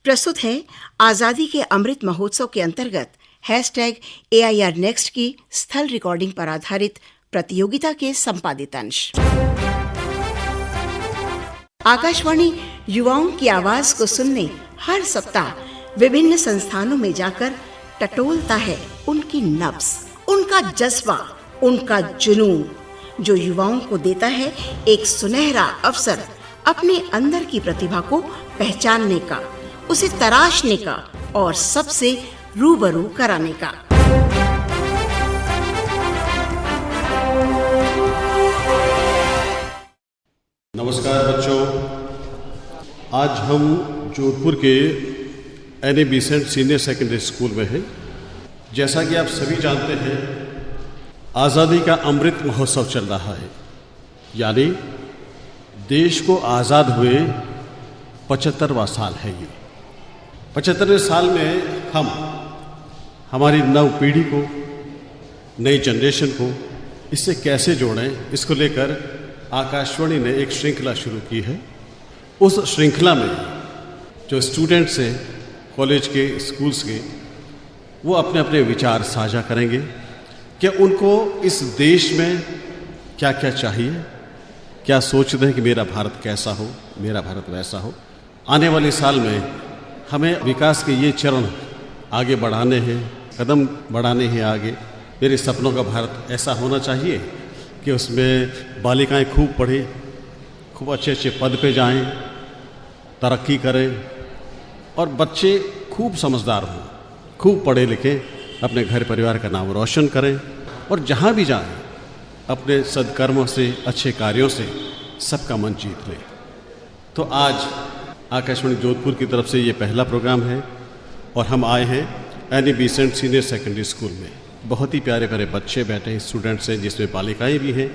प्रस्तुत है आजादी के अमृत महोत्सव के अंतर्गत #AIR Next की स्थल रिकॉर्डिंग पर आधारित प्रतियोगिता के संपादित अंश। आकाशवाणी युवाओं की आवाज को सुनने हर सप्ताह विभिन्न संस्थानों में जाकर टटोलता है उनकी नब्ज, उनका जज्बा, उनका जुनून, जो युवाओं को देता है एक सुनहरा अवसर अपने अंदर की प्रतिभा को पहचानने का, उसे तराशने का और सबसे रूबरू कराने का। नमस्कार बच्चों, आज हम जोधपुर के Annie Besant senior secondary school में हैं। जैसा कि आप सभी जानते हैं, आज़ादी का अमृत महोत्सव चल रहा है, यानी देश को आज़ाद हुए 75वां साल है। ये 75वें साल में हम हमारी नव पीढ़ी को, नई जनरेशन को इससे कैसे जोड़ें, इसको लेकर आकाशवाणी ने एक श्रृंखला शुरू की है। उस श्रृंखला में जो स्टूडेंट्स हैं कॉलेज के, स्कूल्स के, वो अपने अपने विचार साझा करेंगे कि उनको इस देश में क्या क्या चाहिए, क्या सोचते हैं कि मेरा भारत कैसा हो, मेरा भारत वैसा हो। आने वाले साल में हमें विकास के ये चरण आगे बढ़ाने हैं, कदम बढ़ाने हैं आगे। मेरे सपनों का भारत ऐसा होना चाहिए कि उसमें बालिकाएं खूब पढ़ें, खूब अच्छे अच्छे पद पे जाएं, तरक्की करें, और बच्चे खूब समझदार हों, खूब पढ़े लिखें, अपने घर परिवार का नाम रोशन करें, और जहाँ भी जाएं अपने सद्कर्मों से, अच्छे कार्यों से सबका मन जीत लें। तो आज आकाशवाणी जोधपुर की तरफ से ये पहला प्रोग्राम है और हम आए हैं Annie Besant senior secondary school में। बहुत ही प्यारे प्यारे बच्चे बैठे हैं, स्टूडेंट्स हैं, जिसमें बालिकाएं भी हैं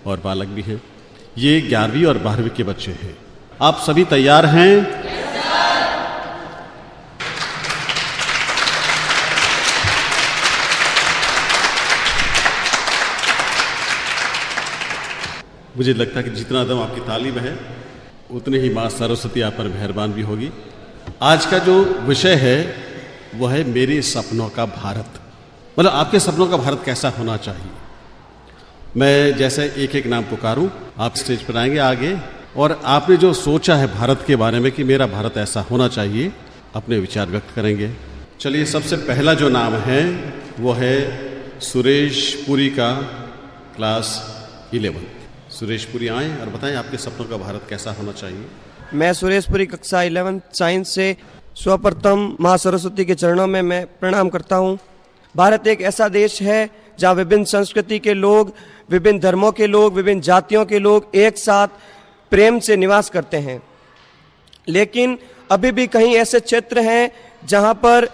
और बालक भी हैं। ये 11वीं और 12वीं के बच्चे हैं। आप सभी तैयार हैं? मुझे लगता है कि जितना दम आपकी ताली में है उतनी ही माँ सरस्वती आप पर मेहरबान भी होगी। आज का जो विषय है वह है मेरे सपनों का भारत, मतलब आपके सपनों का भारत कैसा होना चाहिए। मैं जैसे एक एक नाम पुकारूं, आप स्टेज पर आएंगे आगे, और आपने जो सोचा है भारत के बारे में कि मेरा भारत ऐसा होना चाहिए, अपने विचार व्यक्त करेंगे। चलिए, सबसे पहला जो नाम है वो है सुरेश पुरी का, क्लास 11। सुरेश पुरी आए और बताएं आपके सपनों का भारत कैसा होना चाहिए। मैं सुरेश पुरी, कक्षा 11 साइंस से। सर्वप्रथम माँ सरस्वती के चरणों में मैं प्रणाम करता हूँ। भारत एक ऐसा देश है जहाँ विभिन्न संस्कृति के लोग, विभिन्न धर्मों के लोग, विभिन्न जातियों के लोग एक साथ प्रेम से निवास करते हैं। लेकिन अभी भी कहीं ऐसे क्षेत्र हैं जहाँ पर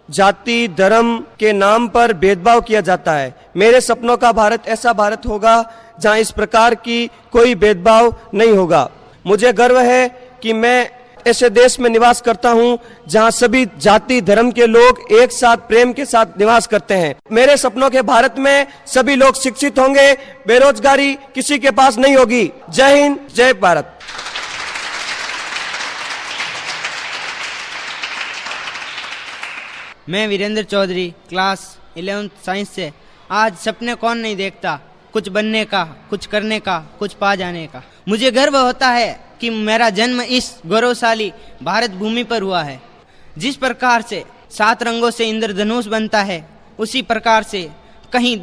जाति, धर्म के नाम पर भेदभाव किया जाता है। मेरे सपनों का भारत ऐसा भारत होगा जहां इस प्रकार की कोई भेदभाव नहीं होगा। मुझे गर्व है कि मैं ऐसे देश में निवास करता हूं जहां सभी जाति, धर्म के लोग एक साथ प्रेम के साथ निवास करते हैं। मेरे सपनों के भारत में सभी लोग शिक्षित होंगे, बेरोजगारी किसी के पास नहीं होगी। जय हिंद, जय भारत। मैं वीरेंद्र चौधरी, क्लास 11 साइंस से। आज सपने कौन नहीं देखता, कुछ बनने का, कुछ करने का, कुछ पा जाने का। मुझे गर्व होता है कि मेरा जन्म इस गौरवशाली भारत भूमि पर हुआ है। जिस प्रकार से 7 रंगों से इंद्रधनुष बनता है, उसी प्रकार से कहीं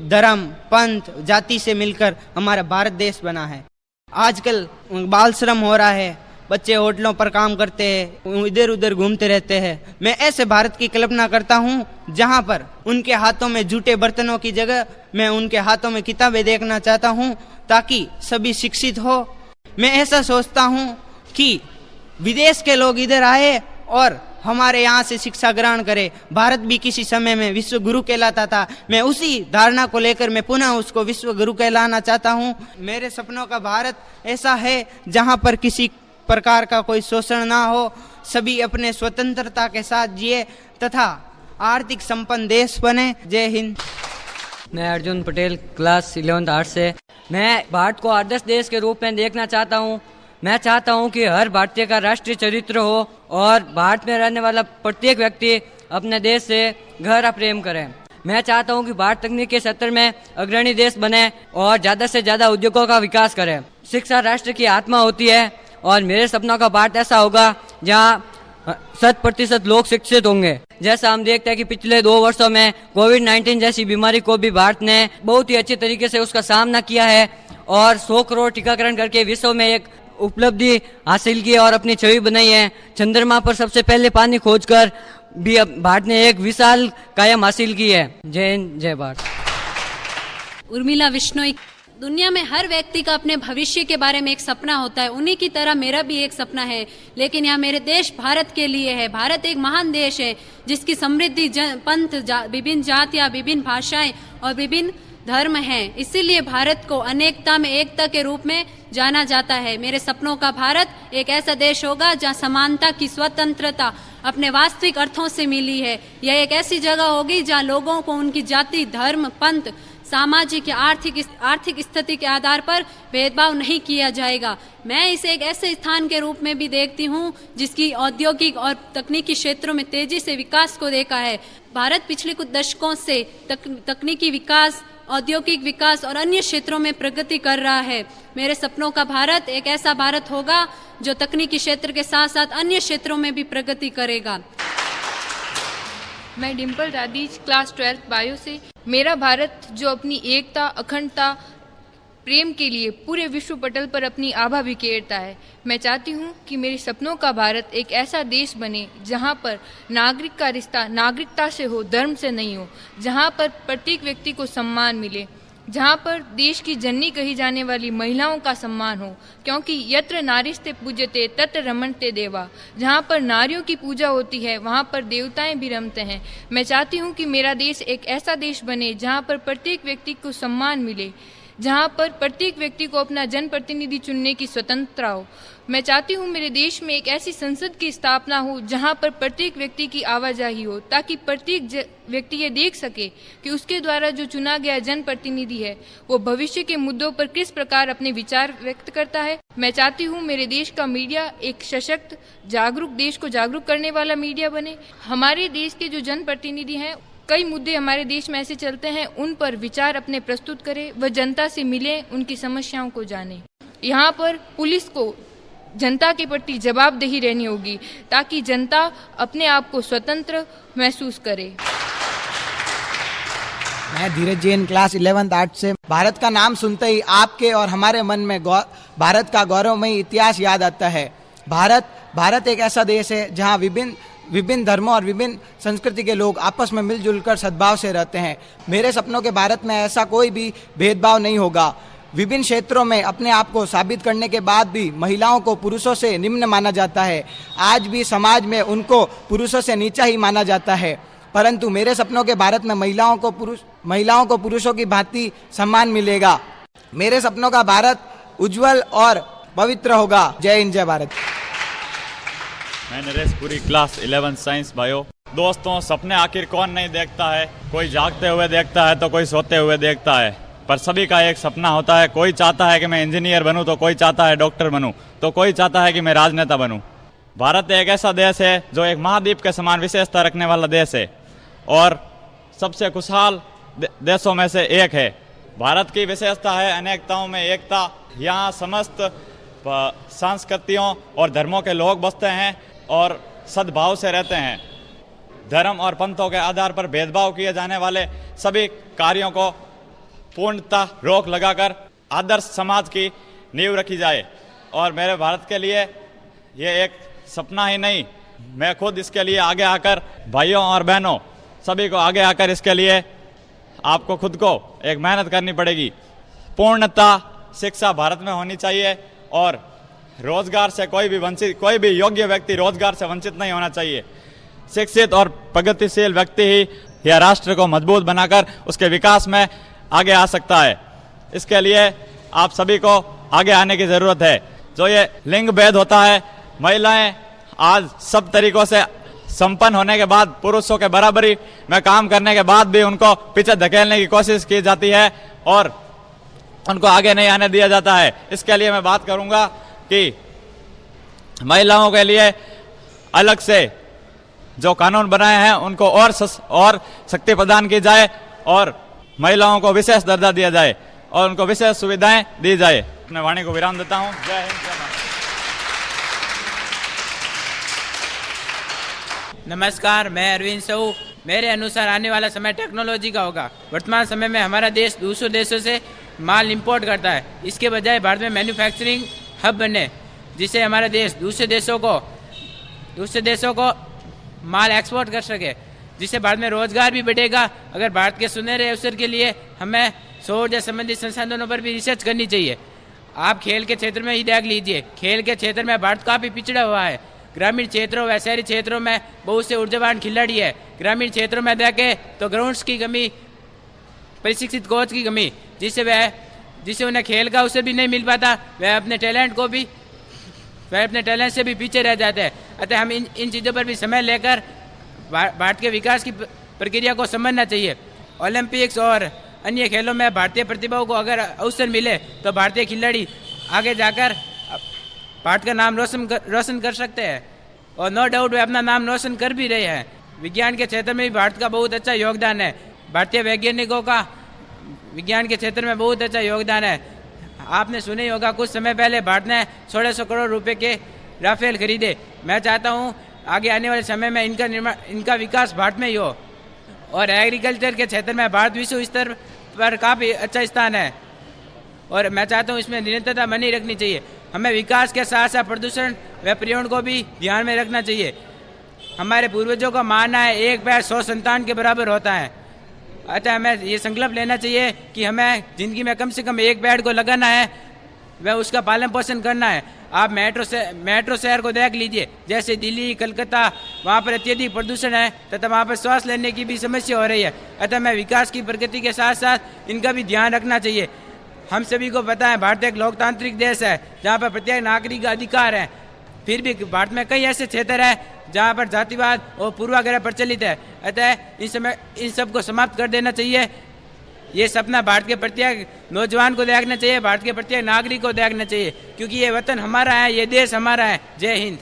धर्म, पंथ, जाति से मिलकर हमारा भारत देश बना है। आजकल बाल श्रम हो रहा है, बच्चे होटलों पर काम करते हैं, इधर उधर घूमते रहते हैं। मैं ऐसे भारत की कल्पना करता हूँ जहाँ पर उनके हाथों में जूठे बर्तनों की जगह मैं उनके हाथों में किताबें देखना चाहता हूँ, ताकि सभी शिक्षित हो। मैं ऐसा सोचता हूँ कि विदेश के लोग इधर आए और हमारे यहाँ से शिक्षा ग्रहण करे। भारत भी किसी समय में विश्व गुरु कहलाता था। मैं उसी धारणा को लेकर मैं पुनः उसको विश्व गुरु कहलाना चाहता हूँ। मेरे सपनों का भारत ऐसा है जहाँ पर किसी प्रकार का कोई शोषण ना हो, सभी अपने स्वतंत्रता के साथ जिए तथा आर्थिक संपन्न देश बने। जय हिंद। मैं अर्जुन पटेल, क्लास 11 आर्ट्स से। मैं भारत को आदर्श देश के रूप में देखना चाहता हूँ। मैं चाहता हूं कि हर भारतीय का राष्ट्रीय चरित्र हो और भारत में रहने वाला प्रत्येक व्यक्ति अपने देश से गहरा प्रेम करे। मैं चाहता हूं कि भारत तकनीक के क्षेत्र में अग्रणी देश बने और ज़्यादा से ज़्यादा उद्योगों का विकास करे। शिक्षा राष्ट्र की आत्मा होती है और मेरे सपनों का भारत ऐसा होगा जहाँ 100% लोग शिक्षित होंगे। जैसा हम देखते हैं कि पिछले 2 वर्षों में कोविड-19 जैसी बीमारी को भी भारत ने बहुत ही अच्छे तरीके से उसका सामना किया है और 100 करोड़ टीकाकरण करके विश्व में एक उपलब्धि हासिल की और अपनी छवि बनाई है। चंद्रमा पर सबसे पहले पानी खोजकर भी भारत ने एक विशाल कायम हासिल की है। जय हिंद, जय भारत। उर्मिला विश्नोई। दुनिया में हर व्यक्ति का अपने भविष्य के बारे में एक सपना होता है, उन्हीं की तरह मेरा भी एक सपना है, लेकिन यह मेरे देश भारत के लिए है। भारत एक महान देश है जिसकी समृद्धि पंथ, विभिन्न जातियां, विभिन्न भाषाएं और विभिन्न धर्म हैं। इसीलिए भारत को अनेकता में एकता के रूप में जाना जाता है। मेरे सपनों का भारत एक ऐसा देश होगा जहां समानता की स्वतंत्रता अपने वास्तविक अर्थों से मिली है। यह एक ऐसी जगह होगी जहां लोगों को उनकी जाति, धर्म, पंथ, सामाजिक या आर्थिक स्थिति के आधार पर भेदभाव नहीं किया जाएगा। मैं इसे एक ऐसे स्थान के रूप में भी देखती हूँ जिसकी औद्योगिक और तकनीकी क्षेत्रों में तेजी से विकास को देखा है। भारत पिछले कुछ दशकों से तकनीकी विकास, औद्योगिक विकास और अन्य क्षेत्रों में प्रगति कर रहा है। मेरे सपनों का भारत एक ऐसा भारत होगा जो तकनीकी क्षेत्र के साथ साथ अन्य क्षेत्रों में भी प्रगति करेगा। मैं डिम्पल राधीज, क्लास 12 बायो से। मेरा भारत जो अपनी एकता, अखंडता, प्रेम के लिए पूरे विश्व पटल पर अपनी आभा बिखेरता है। मैं चाहती हूँ कि मेरे सपनों का भारत एक ऐसा देश बने जहाँ पर नागरिक का रिश्ता नागरिकता से हो, धर्म से नहीं हो, जहाँ पर प्रत्येक व्यक्ति को सम्मान मिले, जहाँ पर देश की जननी कही जाने वाली महिलाओं का सम्मान हो, क्योंकि यत्र नारीस्ते पूज्यते तत्र रमन्ते देवा। जहाँ पर नारियों की पूजा होती है वहाँ पर देवताएं भी रमते हैं। मैं चाहती हूँ कि मेरा देश एक ऐसा देश बने जहाँ पर प्रत्येक व्यक्ति को सम्मान मिले, जहाँ पर प्रत्येक व्यक्ति को अपना जनप्रतिनिधि चुनने की स्वतंत्रता हो। मैं चाहती हूँ मेरे देश में एक ऐसी संसद की स्थापना हो जहाँ पर प्रत्येक व्यक्ति की आवाजाही हो, ताकि प्रत्येक व्यक्ति ये देख सके कि उसके द्वारा जो चुना गया जनप्रतिनिधि है वो भविष्य के मुद्दों पर किस प्रकार अपने विचार व्यक्त करता है। मैं चाहती हूँ मेरे देश का मीडिया एक सशक्त, जागरूक, देश को जागरूक करने वाला मीडिया बने। हमारे देश के जो जनप्रतिनिधि हैं, कई मुद्दे हमारे देश में ऐसे चलते हैं, उन पर विचार अपने प्रस्तुत करें, वह जनता से मिले, उनकी समस्याओं को जाने। यहाँ पर पुलिस को जनता के प्रति जवाबदेही रहनी होगी ताकि जनता अपने आप को स्वतंत्र महसूस करे। मैं धीरज जैन, क्लास 11 आर्ट्स से। भारत का नाम सुनते ही आपके और हमारे मन में भारत का गौरवमयी इतिहास याद आता है। भारत एक ऐसा देश है जहाँ विभिन्न धर्मों और विभिन्न संस्कृति के लोग आपस में मिलजुल कर सद्भाव से रहते हैं। मेरे सपनों के भारत में ऐसा कोई भी भेदभाव नहीं होगा। विभिन्न क्षेत्रों में अपने आप को साबित करने के बाद भी महिलाओं को पुरुषों से निम्न माना जाता है। आज भी समाज में उनको पुरुषों से नीचा ही माना जाता है, परंतु मेरे सपनों के भारत में महिलाओं को पुरुषों की भांति सम्मान मिलेगा। मेरे सपनों का भारत उज्जवल और पवित्र होगा। जय हिंद, जय भारत। मैं Naresh Puri, class 11 science bio. दोस्तों, सपने आखिर कौन नहीं देखता है। कोई जागते हुए देखता है तो कोई सोते हुए देखता है, पर सभी का एक सपना होता है। कोई चाहता है कि मैं इंजीनियर बनूं, तो कोई चाहता है डॉक्टर बनूं, तो कोई चाहता है कि मैं राजनेता बनूं। भारत एक ऐसा देश है जो एक महाद्वीप के समान विशेषता रखने वाला देश है और सबसे खुशहाल देशों में से एक है। भारत की विशेषता है अनेकताओं में एकता। यहाँ समस्त संस्कृतियों और धर्मों के लोग बसते हैं और सद्भाव से रहते हैं। धर्म और पंथों के आधार पर भेदभाव किए जाने वाले सभी कार्यों को पूर्णतः रोक लगाकर आदर्श समाज की नींव रखी जाए। और मेरे भारत के लिए ये एक सपना ही नहीं, मैं खुद इसके लिए आगे आकर, भाइयों और बहनों सभी को आगे आकर इसके लिए आपको खुद को एक मेहनत करनी पड़ेगी। पूर्णतः शिक्षा भारत में होनी चाहिए और रोजगार से कोई भी योग्य व्यक्ति रोजगार से वंचित नहीं होना चाहिए। शिक्षित और प्रगतिशील व्यक्ति ही यह राष्ट्र को मजबूत बनाकर उसके विकास में आगे आ सकता है। इसके लिए आप सभी को आगे आने की जरूरत है। जो ये लिंग भेद होता है, महिलाएं आज सब तरीकों से संपन्न होने के बाद, पुरुषों के बराबरी में काम करने के बाद भी उनको पीछे धकेलने की कोशिश की जाती है और उनको आगे नहीं आने दिया जाता है। इसके लिए मैं बात करूंगा कि महिलाओं के लिए अलग से जो कानून बनाए हैं उनको और शक्ति प्रदान की जाए और महिलाओं को विशेष दर्जा दिया जाए और उनको विशेष सुविधाएं दी जाए। अपने वाणी को विराम देता हूं। जय हिंद, जय भारत। नमस्कार, मैं अरविंद साहू। मेरे अनुसार आने वाला समय टेक्नोलॉजी का होगा। वर्तमान समय में हमारा देश दूसरे देशों से माल इंपोर्ट करता है। इसके बजाय भारत में मैन्युफैक्चरिंग हब बने, जिससे हमारा देश दूसरे देशों को माल एक्सपोर्ट कर सके, जिससे भारत में रोजगार भी बढ़ेगा। अगर भारत के सुनहरे अवसर के लिए हमें सौर ऊर्जा संबंधी संसाधनों पर भी रिसर्च करनी चाहिए। आप खेल के क्षेत्र में ही देख लीजिए, खेल के क्षेत्र में भारत काफ़ी पिछड़ा हुआ है। ग्रामीण क्षेत्रों व शहरी क्षेत्रों में बहुत से ऊर्जावान खिलाड़ी है। ग्रामीण क्षेत्रों में देखें तो ग्राउंड्स की कमी, प्रशिक्षित कोच की कमी, जिससे उन्हें खेल का अवसर भी नहीं मिल पाता। वह अपने टैलेंट से भी पीछे रह जाते हैं। अतः हम इन चीज़ों पर भी समय लेकर भारत के विकास की प्रक्रिया को समझना चाहिए। ओलंपिक्स और अन्य खेलों में भारतीय प्रतिभाओं को अगर अवसर मिले तो भारतीय खिलाड़ी आगे जाकर भारत का नाम रोशन कर सकते हैं और नो डाउट वे अपना नाम रोशन कर भी रहे हैं। विज्ञान के क्षेत्र में भी भारत का बहुत अच्छा योगदान है। भारतीय वैज्ञानिकों का विज्ञान के क्षेत्र में बहुत अच्छा योगदान है। आपने सुना ही होगा, कुछ समय पहले भारत ने 1600 करोड़ रुपए के राफेल खरीदे। मैं चाहता हूँ आगे आने वाले समय में इनका विकास भारत में ही हो। और एग्रीकल्चर के क्षेत्र में भारत विश्व स्तर पर काफ़ी अच्छा स्थान है और मैं चाहता हूँ इसमें निरंतरता बनी रखनी चाहिए। हमें विकास के साथ साथ प्रदूषण व पर्यावरण को भी ध्यान में रखना चाहिए। हमारे पूर्वजों का मानना है 1 पैर 100 संतान के बराबर होता है। अतः हमें ये संकल्प लेना चाहिए कि हमें जिंदगी में कम से कम 1 पेड़ को लगाना है व उसका पालन पोषण करना है। आप मेट्रो शहर को देख लीजिए, जैसे दिल्ली, कलकत्ता, वहाँ पर अत्यधिक प्रदूषण है तथा वहाँ पर श्वास लेने की भी समस्या हो रही है। अतः हमें विकास की प्रगति के साथ साथ इनका भी ध्यान रखना चाहिए। हम सभी को पता है भारत एक लोकतांत्रिक देश है जहाँ पर प्रत्येक नागरिक का अधिकार है। फिर भी भारत में कई ऐसे क्षेत्र है जहाँ पर जातिवाद और पूर्वाग्रह प्रचलित है। अतः इन सब को समाप्त कर देना चाहिए। ये सपना भारत के प्रत्येक नौजवान को देखना चाहिए, भारत के प्रत्येक नागरिक को देखना चाहिए, क्योंकि ये वतन हमारा है, ये देश हमारा है। जय हिंद।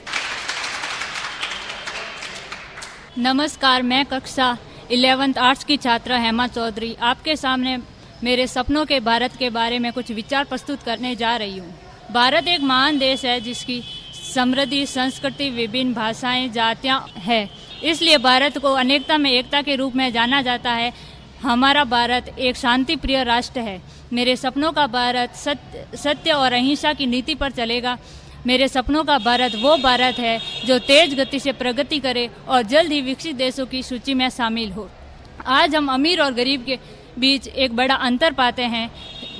नमस्कार, मैं कक्षा 11th आर्ट्स की छात्रा हेमा चौधरी आपके सामने मेरे सपनों के भारत के बारे में कुछ विचार प्रस्तुत करने जा रही हूँ। भारत एक महान देश है जिसकी समृद्धि, संस्कृति, विभिन्न भाषाएं, जातियाँ हैं। इसलिए भारत को अनेकता में एकता के रूप में जाना जाता है। हमारा भारत एक शांति प्रिय राष्ट्र है। मेरे सपनों का भारत सत्य और अहिंसा की नीति पर चलेगा। मेरे सपनों का भारत वो भारत है जो तेज गति से प्रगति करे और जल्द ही विकसित देशों की सूची में शामिल हो। आज हम अमीर और गरीब के बीच एक बड़ा अंतर पाते हैं।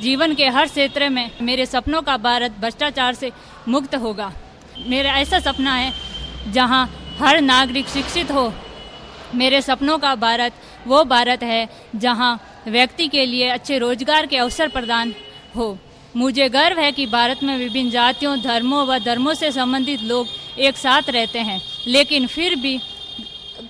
जीवन के हर क्षेत्र में मेरे सपनों का भारत भ्रष्टाचार से मुक्त होगा। मेरा ऐसा सपना है जहां हर नागरिक शिक्षित हो। मेरे सपनों का भारत वो भारत है जहां व्यक्ति के लिए अच्छे रोजगार के अवसर प्रदान हो। मुझे गर्व है कि भारत में विभिन्न जातियों, धर्मों व धर्मों से संबंधित लोग एक साथ रहते हैं, लेकिन फिर भी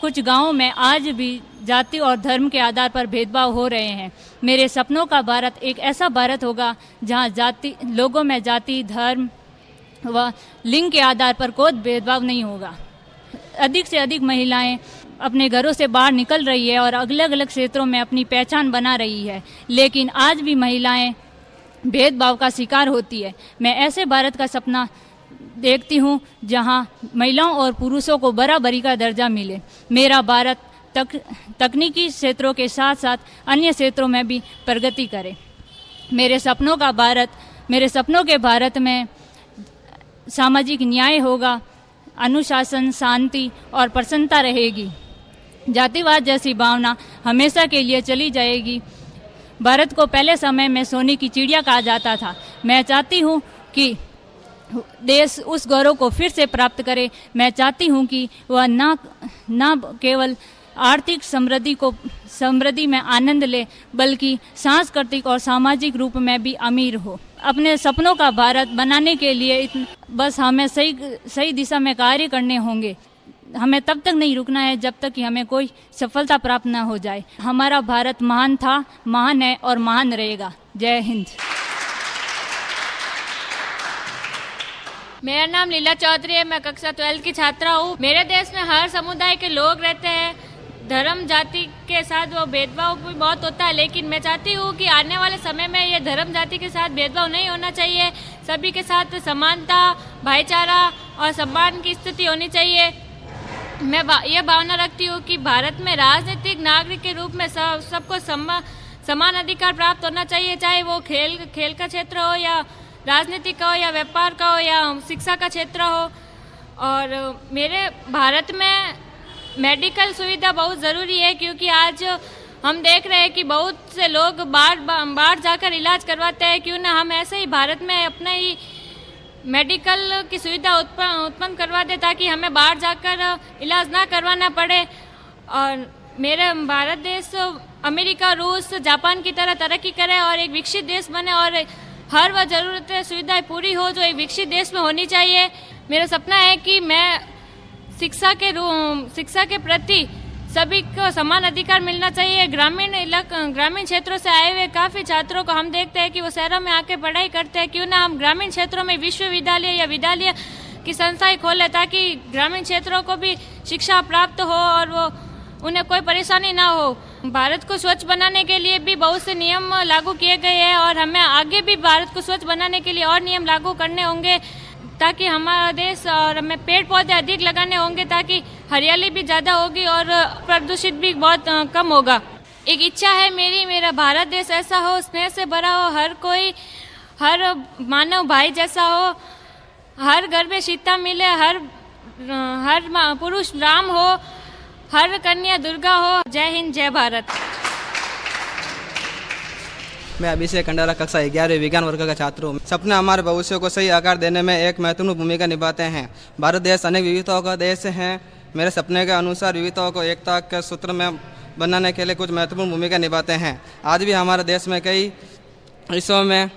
कुछ गांवों में आज भी जाति और धर्म के आधार पर भेदभाव हो रहे हैं। मेरे सपनों का भारत एक ऐसा भारत होगा जहां लोगों में जाति, धर्म व लिंग के आधार पर कोई भेदभाव नहीं होगा। अधिक से अधिक महिलाएं अपने घरों से बाहर निकल रही है और अलग अलग क्षेत्रों में अपनी पहचान बना रही है, लेकिन आज भी महिलाएं भेदभाव का शिकार होती है। मैं ऐसे भारत का सपना देखती हूँ जहाँ महिलाओं और पुरुषों को बराबरी का दर्जा मिले। मेरा भारत तकनीकी क्षेत्रों के साथ साथ अन्य क्षेत्रों में भी प्रगति करे। मेरे सपनों के भारत में सामाजिक न्याय होगा, अनुशासन, शांति और प्रसन्नता रहेगी। जातिवाद जैसी भावना हमेशा के लिए चली जाएगी। भारत को पहले समय में सोने की चिड़िया कहा जाता था। मैं चाहती हूँ कि देश उस गौरव को फिर से प्राप्त करे। मैं चाहती हूँ कि वह न केवल आर्थिक समृद्धि में आनंद ले, बल्कि सांस्कृतिक और सामाजिक रूप में भी अमीर हो। अपने सपनों का भारत बनाने के लिए बस हमें सही दिशा में कार्य करने होंगे। हमें तब तक नहीं रुकना है जब तक कि हमें कोई सफलता प्राप्त न हो जाए। हमारा भारत महान था, महान है और महान रहेगा। जय हिंद। मेरा नाम लीला चौधरी है। मैं कक्षा 12 की छात्रा हूँ। मेरे देश में हर समुदाय के लोग रहते हैं। धर्म जाति के साथ वो भेदभाव भी बहुत होता है, लेकिन मैं चाहती हूँ कि आने वाले समय में ये धर्म जाति के साथ भेदभाव नहीं होना चाहिए। सभी के साथ समानता, भाईचारा और सम्मान की स्थिति होनी चाहिए। मैं ये भावना रखती हूँ कि भारत में राजनीतिक नागरिक के रूप में सबको समान अधिकार प्राप्त होना चाहिए, चाहे वो खेल का क्षेत्र हो या राजनीति का हो या व्यापार का हो या शिक्षा का क्षेत्र हो। और मेरे भारत में मेडिकल सुविधा बहुत ज़रूरी है, क्योंकि आज हम देख रहे हैं कि बहुत से लोग बाहर जाकर इलाज करवाते हैं। क्यों ना हम ऐसे ही भारत में अपना ही मेडिकल की सुविधा उत्पन्न करवा दे, ताकि हमें बाहर जाकर इलाज ना करवाना पड़े। और मेरे भारत देश अमेरिका, रूस, जापान की तरह तरक्की करे और एक विकसित देश बने और हर वह ज़रूरतें सुविधाएं पूरी हो जो एक विकसित देश में होनी चाहिए। मेरा सपना है कि मैं शिक्षा के प्रति सभी को समान अधिकार मिलना चाहिए। ग्रामीण क्षेत्रों से आए हुए काफ़ी छात्रों को हम देखते हैं कि वो शहरों में आके पढ़ाई करते हैं। क्यों ना हम ग्रामीण क्षेत्रों में विश्वविद्यालय या विद्यालय की संस्थाएं खोलें, ताकि ग्रामीण क्षेत्रों को भी शिक्षा प्राप्त हो और वो उन्हें कोई परेशानी ना हो। भारत को स्वच्छ बनाने के लिए भी बहुत से नियम लागू किए गए हैं और हमें आगे भी भारत को स्वच्छ बनाने के लिए और नियम लागू करने होंगे, ताकि हमारा देश और हमें पेड़ पौधे अधिक लगाने होंगे, ताकि हरियाली भी ज़्यादा होगी और प्रदूषित भी बहुत कम होगा। एक इच्छा है मेरा भारत देश ऐसा हो, स्नेह से भरा हो, हर मानव भाई जैसा हो, हर घर में सीता मिले, हर पुरुष राम हो, हर कन्या दुर्गा हो। जय हिंद, जय भारत। मैं अभिषेक कंडारा कक्षा 11 विज्ञान वर्ग का छात्र हूँ। सपने हमारे भविष्य को सही आकार देने में एक महत्वपूर्ण भूमिका निभाते हैं। भारत देश अनेक विविधताओं का देश है। मेरे सपने के अनुसार विविधताओं को एकता के सूत्र में बनाने के लिए कुछ महत्वपूर्ण भूमिका निभाते हैं। आज भी हमारे देश में कई हिस्सों में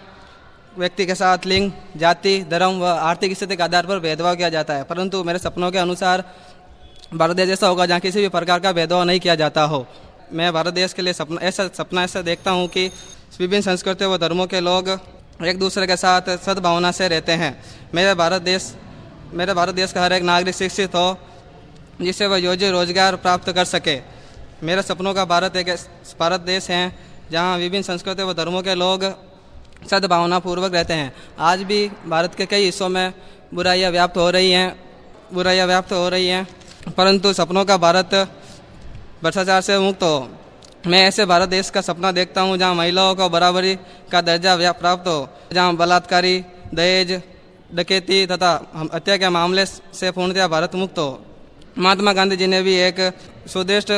व्यक्ति के साथ लिंग, जाति, धर्म व आर्थिक स्थिति के आधार पर भेदभाव किया जाता है, परंतु मेरे सपनों के अनुसार भारत देश ऐसा होगा जहाँ किसी भी प्रकार का भेदभाव नहीं किया जाता हो। मैं भारत देश के लिए सपना ऐसा देखता हूँ कि विभिन्न संस्कृतियों व धर्मों के लोग एक दूसरे के साथ सद्भावना से रहते हैं। मेरे भारत देश का हर एक नागरिक शिक्षित हो, जिससे वह रोजगार प्राप्त कर सके। मेरे सपनों का भारत देश है जहाँ विभिन्न संस्कृतियों व धर्मों के लोग सद्भावना पूर्वक रहते हैं। आज भी भारत के कई हिस्सों में बुराइयां व्याप्त हो रही हैं, परंतु सपनों का भारत भ्रष्टाचार से मुक्त हो। मैं ऐसे भारत देश का सपना देखता हूँ जहाँ महिलाओं को बराबरी का दर्जा प्राप्त हो, जहाँ बलात्कारी, दहेज, डकैती तथा हत्या के मामले से पूर्णतः भारत मुक्त हो। महात्मा गांधी जी ने भी एक सुदृढ़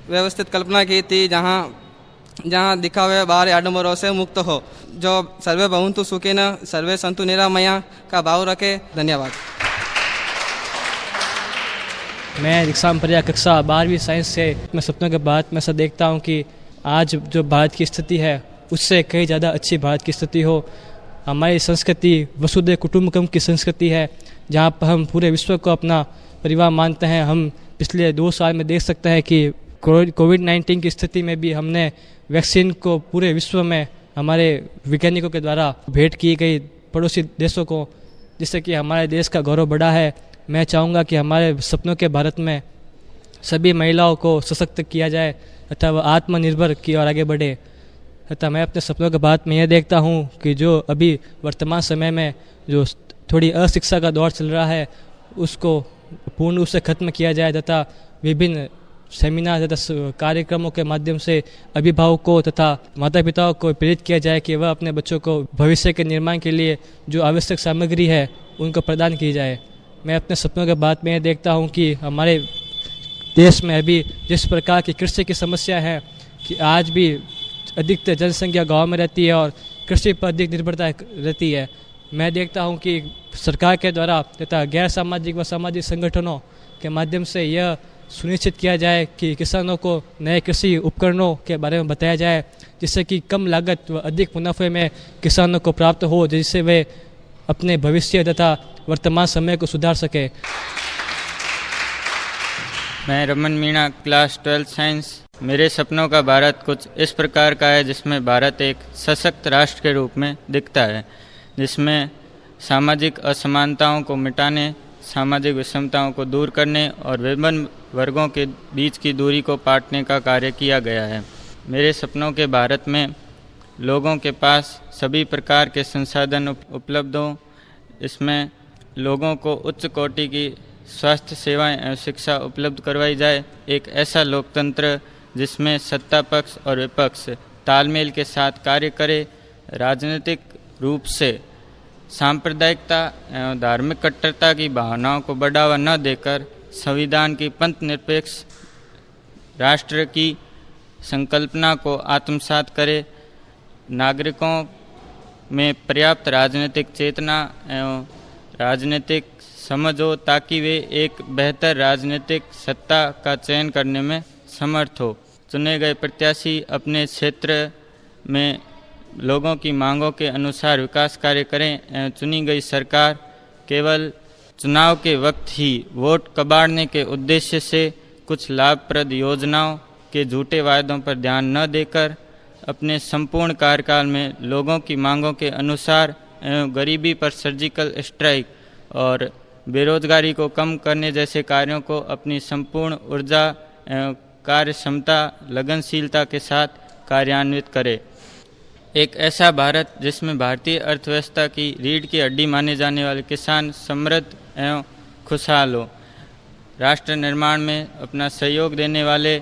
व्यवस्थित कल्पना की थी जहाँ दिखावे बाहर आडंबरों से मुक्त हो, जो सर्वे भवन्तु सुखिनः सर्वे सन्तु निरामया का भाव रखे। धन्यवाद। मैं रिक्साम परिया कक्षा 12वीं साइंस से मैं सपनों के बाद में ऐसा देखता हूँ कि आज जो भारत की स्थिति है उससे कई ज़्यादा अच्छी भारत की स्थिति हो। हमारी संस्कृति वसुधैव कुटुम्बकम की संस्कृति है, जहाँ पर हम पूरे विश्व को अपना परिवार मानते हैं। हम पिछले 2 साल में देख सकते हैं कि कोविड-19 की स्थिति में भी हमने वैक्सीन को पूरे विश्व में हमारे वैज्ञानिकों के द्वारा भेंट की गई पड़ोसी देशों को, जिससे कि हमारे देश का गौरव बढ़ा है। मैं चाहूँगा कि हमारे सपनों के भारत में सभी महिलाओं को सशक्त किया जाए तथा वह आत्मनिर्भर की ओर आगे बढ़े। तथा मैं अपने सपनों के भारत में यह देखता हूँ कि जो अभी वर्तमान समय में जो थोड़ी अशिक्षा का दौर चल रहा है उसको पूर्ण रूप से खत्म किया जाए तथा विभिन्न सेमिनार तथा कार्यक्रमों के माध्यम से अभिभावकों तथा माता पिताओं को प्रेरित किया जाए कि वह अपने बच्चों को भविष्य के निर्माण के लिए जो आवश्यक सामग्री है उनको प्रदान की जाए। मैं अपने सपनों के बाद में यह देखता हूँ कि हमारे देश में अभी जिस प्रकार की कृषि की समस्या है कि आज भी अधिकतर जनसंख्या गांव में रहती है और कृषि पर अधिक निर्भरता रहती है। मैं देखता हूँ कि सरकार के द्वारा तथा गैर सामाजिक व सामाजिक संगठनों के माध्यम से यह सुनिश्चित किया जाए कि किसानों को नए कृषि उपकरणों के बारे में बताया जाए, जिससे कि कम लागत व अधिक मुनाफे में किसानों को प्राप्त हो, जिससे वे अपने भविष्य तथा वर्तमान समय को सुधार सके। मैं रमन मीणा क्लास 12 साइंस। मेरे सपनों का भारत कुछ इस प्रकार का है जिसमें भारत एक सशक्त राष्ट्र के रूप में दिखता है, जिसमें सामाजिक असमानताओं को मिटाने, सामाजिक विषमताओं को दूर करने और विभिन्न वर्गों के बीच की दूरी को पाटने का कार्य किया गया है। मेरे सपनों के भारत में लोगों के पास सभी प्रकार के संसाधन उपलब्ध हों। इसमें लोगों को उच्च कोटि की स्वास्थ्य सेवाएं एवं शिक्षा उपलब्ध करवाई जाए। एक ऐसा लोकतंत्र जिसमें सत्ता पक्ष और विपक्ष तालमेल के साथ कार्य करे, राजनीतिक रूप से सांप्रदायिकता एवं धार्मिक कट्टरता की भावनाओं को बढ़ावा न देकर संविधान की पंथ निरपेक्ष राष्ट्र की संकल्पना को आत्मसात करे, नागरिकों में पर्याप्त राजनीतिक चेतना एवं राजनीतिक समझ हो ताकि वे एक बेहतर राजनीतिक सत्ता का चयन करने में समर्थ हो। चुने गए प्रत्याशी अपने क्षेत्र में लोगों की मांगों के अनुसार विकास कार्य करें एवं चुनी गई सरकार केवल चुनाव के वक्त ही वोट कबाड़ने के उद्देश्य से कुछ लाभप्रद योजनाओं के झूठे वायदों पर ध्यान न देकर अपने संपूर्ण कार्यकाल में लोगों की मांगों के अनुसार एवं गरीबी पर सर्जिकल स्ट्राइक और बेरोजगारी को कम करने जैसे कार्यों को अपनी संपूर्ण ऊर्जा एवं कार्य क्षमता लगनशीलता के साथ कार्यान्वित करे। एक ऐसा भारत जिसमें भारतीय अर्थव्यवस्था की रीढ़ की हड्डी माने जाने वाले किसान समृद्ध एवं खुशहाल हो। राष्ट्र निर्माण में अपना सहयोग देने वाले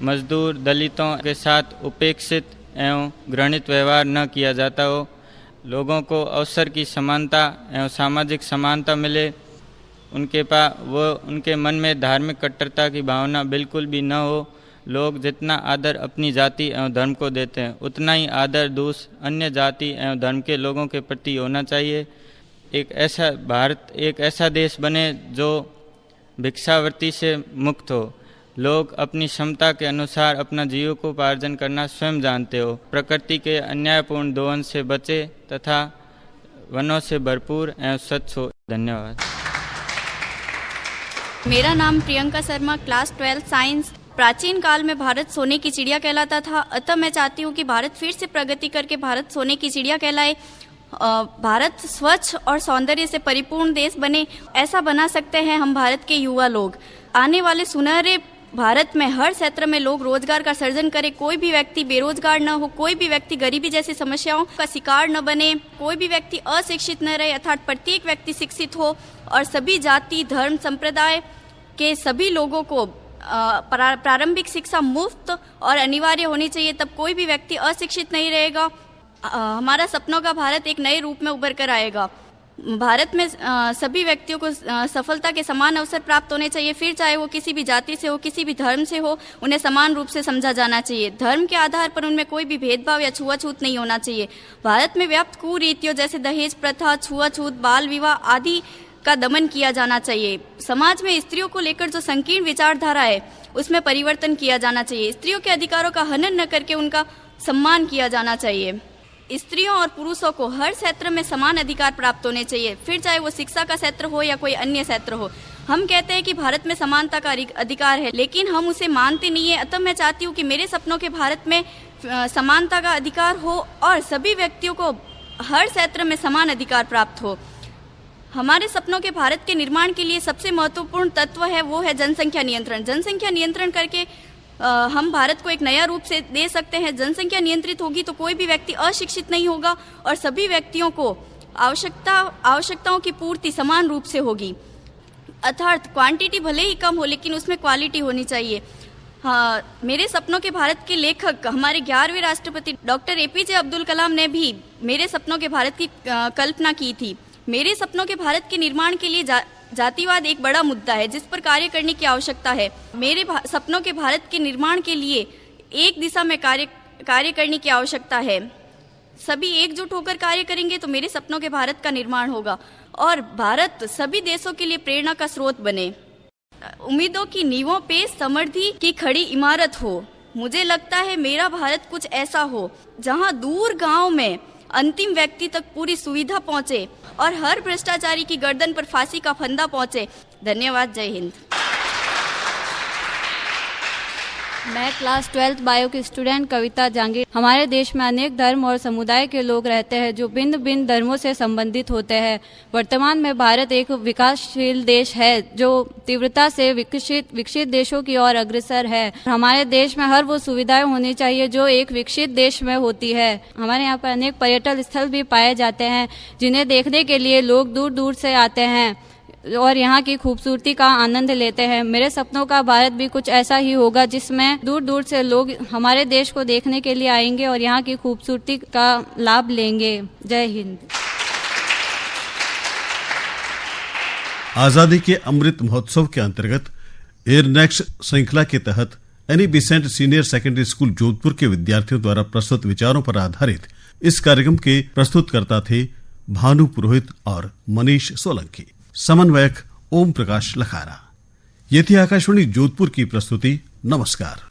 मजदूर दलितों के साथ उपेक्षित एवं घृणित व्यवहार न किया जाता हो। लोगों को अवसर की समानता एवं सामाजिक समानता मिले। उनके मन में धार्मिक कट्टरता की भावना बिल्कुल भी न हो। लोग जितना आदर अपनी जाति एवं धर्म को देते हैं उतना ही आदर दूसरे अन्य जाति एवं धर्म के लोगों के प्रति होना चाहिए। एक ऐसा देश बने जो भिक्षावृत्ति से मुक्त हो। लोग अपनी क्षमता के अनुसार अपना जीविकोपार्जन करना स्वयं जानते हो। प्रकृति के अन्यायपूर्ण दोहन से बचे तथा वनों से भरपूर एवं स्वच्छ हो। धन्यवाद। मेरा नाम प्रियंका शर्मा, क्लास 12 साइंस। प्राचीन काल में भारत सोने की चिड़िया कहलाता था, अतः मैं चाहती हूँ कि भारत फिर से प्रगति करके भारत सोने की चिड़िया कहलाए। भारत स्वच्छ और सौंदर्य से परिपूर्ण देश बने, ऐसा बना सकते हैं हम भारत के युवा लोग। आने वाले सुनहरे भारत में हर क्षेत्र में लोग रोजगार का सृजन करें, कोई भी व्यक्ति बेरोजगार न हो, कोई भी व्यक्ति गरीबी जैसी समस्याओं का शिकार न बने, कोई भी व्यक्ति अशिक्षित न रहे, अर्थात प्रत्येक व्यक्ति शिक्षित हो और सभी जाति धर्म संप्रदाय के सभी लोगों को प्रारंभिक शिक्षा मुफ्त और अनिवार्य होनी चाहिए, तब कोई भी व्यक्ति अशिक्षित नहीं रहेगा। हमारा सपनों का भारत एक नए रूप में उभर कर आएगा। भारत में सभी व्यक्तियों को सफलता के समान अवसर प्राप्त होने चाहिए, फिर चाहे वो किसी भी जाति से हो, किसी भी धर्म से हो, उन्हें समान रूप से समझा जाना चाहिए। धर्म के आधार पर उनमें कोई भी भेदभाव या छुआछूत नहीं होना चाहिए। भारत में व्याप्त कुरीतियों जैसे दहेज प्रथा, छुआछूत, बाल विवाह आदि का दमन किया जाना चाहिए। समाज में स्त्रियों को लेकर जो संकीर्ण विचारधारा है उसमें परिवर्तन किया जाना चाहिए। स्त्रियों के अधिकारों का हनन न करके उनका सम्मान किया जाना चाहिए। स्त्रियों और पुरुषों को हर क्षेत्र में समान अधिकार प्राप्त होने चाहिए, फिर चाहे वो शिक्षा का क्षेत्र हो या कोई अन्य क्षेत्र हो। हम कहते हैं कि भारत में समानता का अधिकार है, लेकिन हम उसे मानते नहीं है। अतः मैं चाहती हूँ कि मेरे सपनों के भारत में समानता का अधिकार हो और सभी व्यक्तियों को हर क्षेत्र में समान अधिकार प्राप्त हो। हमारे सपनों के भारत के निर्माण के लिए सबसे महत्वपूर्ण तत्व है वो है जनसंख्या नियंत्रण। जनसंख्या नियंत्रण करके हम भारत को एक नया रूप से दे सकते हैं। जनसंख्या नियंत्रित होगी तो कोई भी व्यक्ति अशिक्षित नहीं होगा और सभी व्यक्तियों को आवश्यकताओं की पूर्ति समान रूप से होगी। अर्थात क्वांटिटी भले ही कम हो लेकिन उसमें क्वालिटी होनी चाहिए। हाँ, मेरे सपनों के भारत के लेखक हमारे 11वें राष्ट्रपति डॉक्टर APJ अब्दुल कलाम ने भी मेरे सपनों के भारत की कल्पना की थी। मेरे सपनों के भारत के निर्माण के लिए जातिवाद एक बड़ा मुद्दा है जिस पर कार्य करने की आवश्यकता है। मेरे सपनों के भारत के निर्माण के लिए एक दिशा में कार्य करने की आवश्यकता है। सभी एकजुट होकर कार्य करेंगे तो मेरे सपनों के भारत का निर्माण होगा और भारत सभी देशों के लिए प्रेरणा का स्रोत बने। उम्मीदों की नींवों पे समृद्धि की खड़ी इमारत हो। मुझे लगता है मेरा भारत कुछ ऐसा हो जहां दूर गांव में अंतिम व्यक्ति तक पूरी सुविधा पहुंचे और हर भ्रष्टाचारी की गर्दन पर फांसी का फंदा पहुंचे। धन्यवाद। जय हिंद। मैं क्लास 12 बायो की स्टूडेंट कविता जांगी। हमारे देश में अनेक धर्म और समुदाय के लोग रहते हैं जो भिन्न भिन्न धर्मों से संबंधित होते हैं। वर्तमान में भारत एक विकासशील देश है जो तीव्रता से विकसित देशों की ओर अग्रसर है। हमारे देश में हर वो सुविधाएं होनी चाहिए जो एक विकसित देश में होती है। हमारे यहाँ पर अनेक पर्यटन स्थल भी पाए जाते हैं जिन्हें देखने के लिए लोग दूर दूर से आते हैं और यहाँ की खूबसूरती का आनंद लेते हैं। मेरे सपनों का भारत भी कुछ ऐसा ही होगा जिसमें दूर दूर से लोग हमारे देश को देखने के लिए आएंगे और यहाँ की खूबसूरती का लाभ लेंगे। जय हिंद। आज़ादी के अमृत महोत्सव के अंतर्गत एयर नेक्स्ट श्रृंखला के तहत any Besant senior secondary school Jodhpur के विद्यार्थियों द्वारा प्रस्तुत विचारों पर आधारित इस कार्यक्रम के प्रस्तुतकर्ता थे भानु पुरोहित और मनीष सोलंकी। समन्वयक ओम प्रकाश लखारा। ये थी आकाशवाणी जोधपुर की प्रस्तुति। नमस्कार।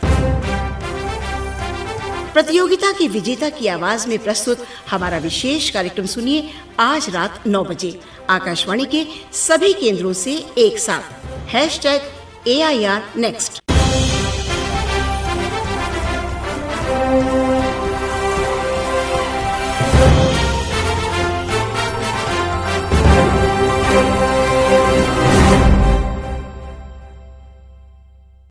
प्रतियोगिता की विजेता की आवाज में प्रस्तुत हमारा विशेष कार्यक्रम सुनिए आज रात 9 बजे आकाशवाणी के सभी केंद्रों से एक साथ। #AIR Next।